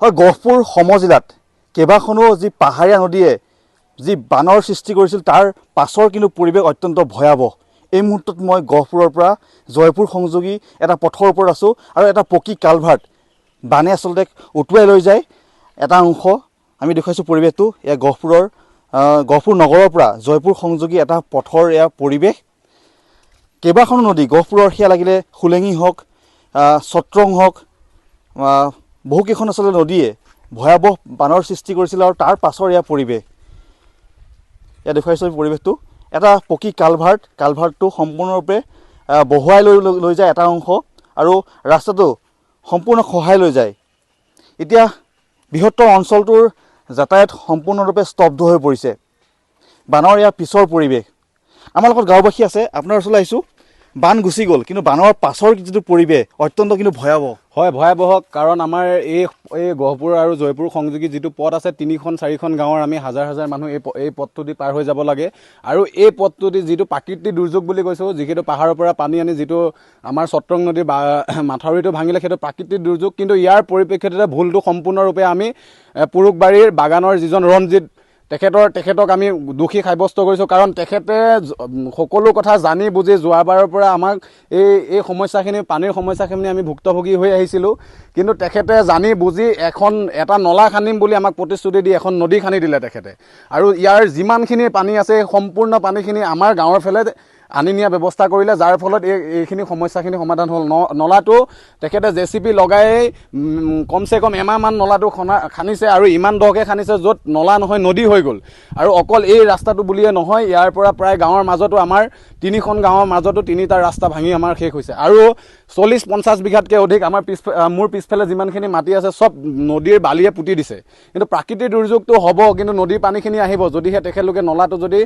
হয় গহপুৰ সমজিলাত কেইবাখনো যি পাহাৰীয়া নদীয়ে যি বানৰ সৃষ্টি কৰিছিল তাৰ পাছৰ কিন্তু পৰিৱেশ অত্যন্ত ভয়াৱহ। এই মুহূৰ্তত মই গহপুৰৰ পৰা জয়পুৰ সংযোগী এটা পথৰ ওপৰত আছোঁ আৰু এটা পকী কালভাৰ্ট বানে আচলতে উটুৱাই লৈ যায় এটা অংশ। আমি দেখুৱাইছোঁ পৰিৱেশটো। এয়া গহপুৰ নগৰৰ পৰা জয়পুৰ সংযোগী এটা পথৰ এয়া পৰিৱেশ। কেইবাখনো নদী গহপুৰৰ সেয়া লাগিলে খুলেঙি হওক চত্ৰং হওক বহুকেইখন আচলতে নদীয়ে ভয়াৱহ বানৰ সৃষ্টি কৰিছিল আৰু তাৰ পাছৰ এয়া পৰিৱেশ। এয়া দেখুৱাইছোঁ পৰিৱেশটো। এটা পকী কালভাৰ্টটো সম্পূৰ্ণৰূপে বহুৱাই লৈ যায় এটা অংশ আৰু ৰাস্তাটো সম্পূৰ্ণ খহাই লৈ যায়। এতিয়া বৃহত্তৰ অঞ্চলটোৰ যাতায়াত সম্পূৰ্ণৰূপে স্তব্ধ হৈ পৰিছে। বানৰ এয়া পিছৰ পৰিৱেশ। আমাৰ লগত গাঁওবাসী আছে, আপোনাৰ ওচৰলৈ আহিছোঁ। বান গুচি গ'ল, কিন্তু বানৰ পাছৰ যিটো পৰিৱেশ অত্যন্ত কিন্তু ভয়াৱহ। হয়, ভয়াৱহ। কাৰণ আমাৰ এই গহপুৰ আৰু জয়পুৰ সংযোগী যিটো পথ আছে 3-4খন গাঁৱৰ আমি হাজাৰ হাজাৰ মানুহ এই পথটোদি পাৰ হৈ যাব লাগে। আৰু এই পথটোদি যিটো প্ৰাকৃতিক দুৰ্যোগ বুলি কৈছোঁ, যিহেতু পাহাৰৰ পৰা পানী আনি যিটো আমাৰ চত্ৰং নদীৰ মাথাউৰিটো ভাঙিলে সেইটো প্ৰাকৃতিক দুৰ্যোগ। কিন্তু ইয়াৰ পৰিপ্ৰেক্ষিততে ভুলটো সম্পূৰ্ণৰূপে আমি পুৰুকবাৰীৰ বাগানৰ যিজন ৰঞ্জিত তেখেতক আমি দোষী সাব্যস্ত কৰিছোঁ। কাৰণ তেখেতে সকলো কথা জানি বুজি যোৱাবাৰৰ পৰা আমাক এই সমস্যাখিনি পানীৰ সমস্যাখিনি আমি ভুক্তভোগী হৈ আহিছিলোঁ। কিন্তু তেখেতে জানি বুজি এটা নলা খান্দিম বুলি আমাক প্ৰতিশ্ৰুতি দি এখন নদী খান্দি দিলে তেখেতে। আৰু ইয়াৰ যিমানখিনি পানী আছে সম্পূৰ্ণ পানীখিনি আমাৰ গাঁৱৰ ফালে আনি নিয়া ব্যৱস্থা কৰিলে, যাৰ ফলত এইখিনি সমস্যাখিনি সমাধান হ'ল। নলাটো তেখেতে JCB লগাই কমচে কম এমাহমান নলাটো খান্দিছে আৰু ইমান দকৈ খান্দিছে য'ত নলা নহয় নদী হৈ গ'ল। আৰু অকল এই ৰাস্তাটো বুলিয়ে নহয়, ইয়াৰ পৰা প্ৰায় গাঁৱৰ মাজতো আমাৰ 3খন গাঁৱৰ মাজতো 3টা ৰাস্তা ভাঙি আমাৰ শেষ হৈছে। আৰু 40-50 বিঘাতকৈ অধিক মোৰ পিছফালে যিমানখিনি মাটি আছে চব নদীৰ বালিয়ে পুতি দিছে। কিন্তু প্ৰাকৃতিক দুৰ্যোগটো হ'ব, কিন্তু নদীৰ পানীখিনি আহিব যদিহে তেখেতলোকে নলাটো যদি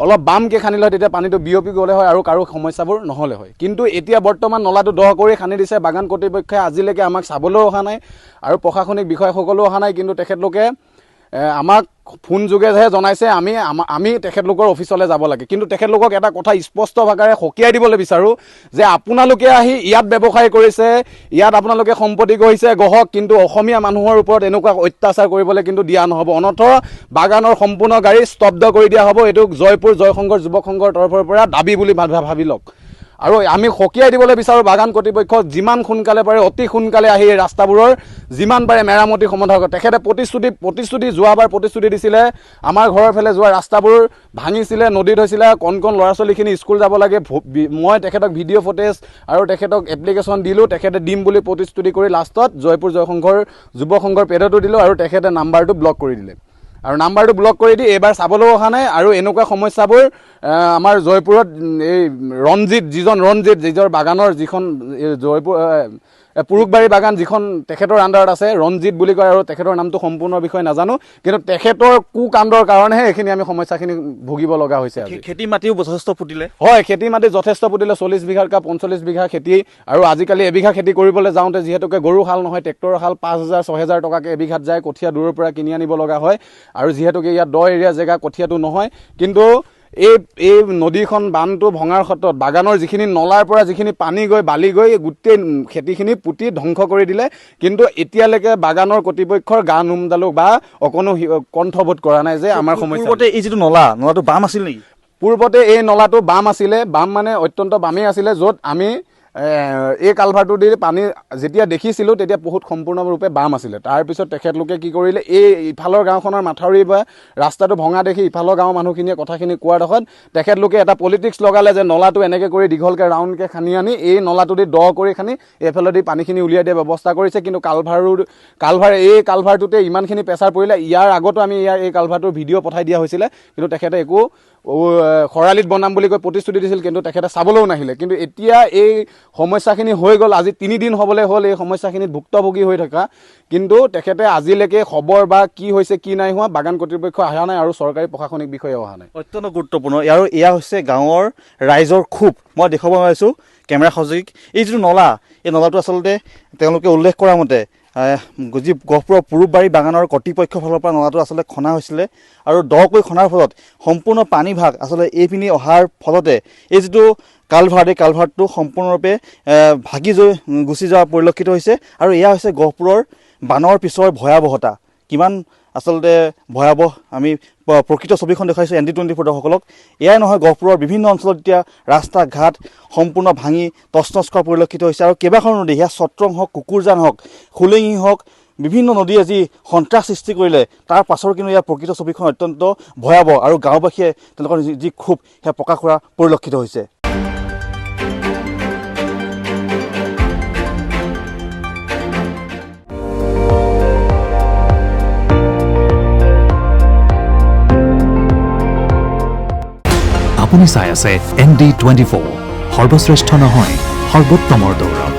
অলপ বামকৈ খান্দিলে হয়, তেতিয়া পানীটো বিয়পি গ'লে হয় আৰু কাৰো সমস্যাবোৰ নহ'লে হয়। কিন্তু এতিয়া বৰ্তমান নলাটো দ কৰি খান্দি দিছে। বাগান কৰ্তৃপক্ষই আজিলৈকে আমাক চাবলৈও অহা নাই আৰু প্ৰশাসনিক বিষয়াসকলেও অহা নাই। কিন্তু তেখেতলোকে আমাক ফোন যোগেহে জনাইছে আমি তেখেতলোকৰ অফিচলৈ যাব লাগে। কিন্তু তেখেতলোকক এটা কথা স্পষ্ট ভাষাৰে সকীয়াই দিবলৈ বিচাৰোঁ যে আপোনালোকে আহি ইয়াত ব্যৱসায় কৰিছে, ইয়াত আপোনালোকে সম্পত্তি কৰিছে গঢ়ক, কিন্তু অসমীয়া মানুহৰ ওপৰত এনেকুৱা অত্যাচাৰ কৰিবলৈ কিন্তু দিয়া নহ'ব। অনথৰ বাগানৰ সম্পূৰ্ণ গাড়ী স্তব্ধ কৰি দিয়া হ'ব। এইটো জয়পুৰ জয়শংকৰ যুৱক সংঘৰ তৰফৰ পৰা দাবী বুলি ভাবি লওক। আৰু আমি সকীয়াই দিবলৈ বিচাৰোঁ বাগান কৰ্তৃপক্ষক যিমান সোনকালে পাৰে অতি সোনকালে আহি এই ৰাস্তাবোৰৰ যিমান পাৰে মেৰামতি সমাধান কৰক। তেখেতে যোৱাবাৰ প্ৰতিশ্ৰুতি দিছিলে আমাৰ ঘৰৰ ফালে যোৱা ৰাস্তাবোৰ ভাঙিছিলে, নদীত হৈছিলে, কণ ল'ৰা ছোৱালীখিনি স্কুল যাব লাগে। মই তেখেতক ভিডিঅ' ফুটেজ আৰু তেখেতক এপ্লিকেশ্যন দিলোঁ। তেখেতে দিম বুলি প্ৰতিশ্ৰুতি কৰি লাষ্টত জয়পুৰ জয়শংকৰ যুৱক সংঘৰ পেজতো দিলোঁ আৰু তেখেতে নাম্বাৰটো ব্লক কৰি দিলে। আৰু নাম্বাৰটো ব্লক কৰি দি এইবাৰ চাবলৈও অহা নাই। আৰু এনেকুৱা সমস্যাবোৰ আমাৰ জয়পুৰত এই যিজন বাগানৰ যিখন জয়পুৰ পুৰুকবাৰী বাগান যিখন তেখেতৰ আণ্ডাৰত আছে, ৰঞ্জিত বুলি কয় আৰু তেখেতৰ নামটো সম্পূৰ্ণ বিষয়ে নাজানো। কিন্তু তেখেতৰ কুকাণ্ডৰ কাৰণেহে এইখিনি আমি সমস্যাখিনি ভুগিব লগা হৈছে। খেতি মাটিও যথেষ্ট পুতিলে। হয়, খেতি মাটি যথেষ্ট পুতিলে। 40 বিঘাৰ 45 বিঘা খেতি। আৰু আজিকালি এবিঘা খেতি কৰিবলৈ যাওঁতে যিহেতুকে গৰু হাল নহয় ট্ৰেক্টৰৰ হাল 5,000-6,000 টকাকৈ এবিঘাত যায়। কঠীয়া দূৰৰ পৰা কিনি আনিব লগা হয়। আৰু যিহেতুকে ইয়াত দ এৰিয়া জেগা কঠীয়াটো নহয়। কিন্তু এই নদীখন বানটো ভঙাৰ ক্ষেত্ৰত বাগানৰ যিখিনি নলাৰ পৰা যিখিনি পানী গৈ বালি গৈ গোটেই খেতিখিনি পুতি ধ্বংস কৰি দিলে। কিন্তু এতিয়ালৈকে বাগানৰ কৰ্তৃপক্ষৰ গা নোমডালো বা অকণো কণ্ঠবোধ কৰা নাই যে আমাৰ সমস্যা। পূৰ্বতে এই যিটো নলাটো বাম আছিল নেকি? পূৰ্বতে এই নলাটো বাম আছিলে। বাম মানে অত্যন্ত বামেই আছিলে, য'ত আমি এই কালভাৰটো দি পানী যেতিয়া দেখিছিলোঁ তেতিয়া বহুত সম্পূৰ্ণৰূপে বাম আছিলে। তাৰপিছত তেখেতলোকে কি কৰিলে, এই ইফালৰ গাঁওখনৰ মাথাউৰি বা ৰাস্তাটো ভঙা দেখি ইফালৰ গাঁৱৰ মানুহখিনিয়ে কথাখিনি কোৱাৰ দখত তেখেতলোকে এটা পলিটিক্স লগালে যে নলাটো এনেকৈ কৰি দীঘলকৈ ৰাউণ্ডকৈ খান্দি আনি এই নলাটো দি দ কৰি খান্দি এইফালেদি পানীখিনি উলিয়াই দিয়া ব্যৱস্থা কৰিছে। কিন্তু এই কালভাৰটোতে ইমানখিনি প্ৰেছাৰ পৰিলে। ইয়াৰ আগতো আমি এই কালভাৰটোৰ ভিডিঅ' পঠাই দিয়া হৈছিলে, কিন্তু তেখেতে একো খৰালিত বনাম বুলি কৈ প্ৰতিশ্ৰুতি দিছিল, কিন্তু তেখেতে চাবলৈও নাহিলে। কিন্তু এতিয়া এই সমস্যাখিনি হৈ গ'ল। আজি 3 দিন হ'বলৈ হ'ল এই সমস্যাখিনিত ভুক্তভোগী হৈ থকা। কিন্তু তেখেতে আজিলৈকে খবৰ বা কি হৈছে কি নাই হোৱা বাগান কৰ্তৃপক্ষ অহা নাই আৰু চৰকাৰী প্ৰশাসনিক বিষয়ে অহা নাই। অত্যন্ত গুৰুত্বপূৰ্ণ। আৰু এয়া হৈছে গাঁৱৰ ৰাইজৰ ক্ষোভ। মই দেখুৱাব পাৰিছোঁ কেমেৰা সহযোগীক। এই যিটো নলা, এই নলাটো আচলতে তেওঁলোকে উল্লেখ কৰা মতে যি গহপুৰৰ পুৰুকবাৰী বাগানৰ কৰ্তৃপক্ষৰ ফালৰ পৰা নলাটো আচলতে খনা হৈছিলে। আৰু দকৈ খনাৰ ফলত সম্পূৰ্ণ পানীভাগ আচলতে এইপিনি অহাৰ ফলতে এই যিটো কালভাৰ্টটো সম্পূৰ্ণৰূপে ভাগি গুচি যোৱা পৰিলক্ষিত হৈছে। আৰু এয়া হৈছে গহপুৰৰ বানৰ পিছৰ ভয়াৱহতা কিমান আচলতে ভয়াৱহ আমি প্ৰকৃত ছবিখন দেখাইছোঁ ND24 দৰ্শকসকলক। এয়াই নহয়, গহপুৰৰ বিভিন্ন অঞ্চলত এতিয়া ৰাস্তা ঘাট সম্পূৰ্ণ ভাঙি তছনছ কৰা পৰিলক্ষিত হৈছে। আৰু কেইবাখনো নদী, সেয়া চট্ৰং হওক, কুকুৰজান হওক, খুলেঙি হওক, বিভিন্ন নদীয়ে যি সন্ত্ৰাস সৃষ্টি কৰিলে তাৰ পাছৰ কিন্তু ইয়াৰ প্ৰকৃত ছবিখন অত্যন্ত ভয়াৱহ। আৰু গাঁওবাসীয়ে তেওঁলোকৰ যি ক্ষোভ সেয়া প্ৰকাশ কৰা পৰিলক্ষিত হৈছে। আপুনি চাই আছে ND24, সৰ্বশ্ৰেষ্ঠ নহয়, সৰ্বোত্তমৰ দৌৰ।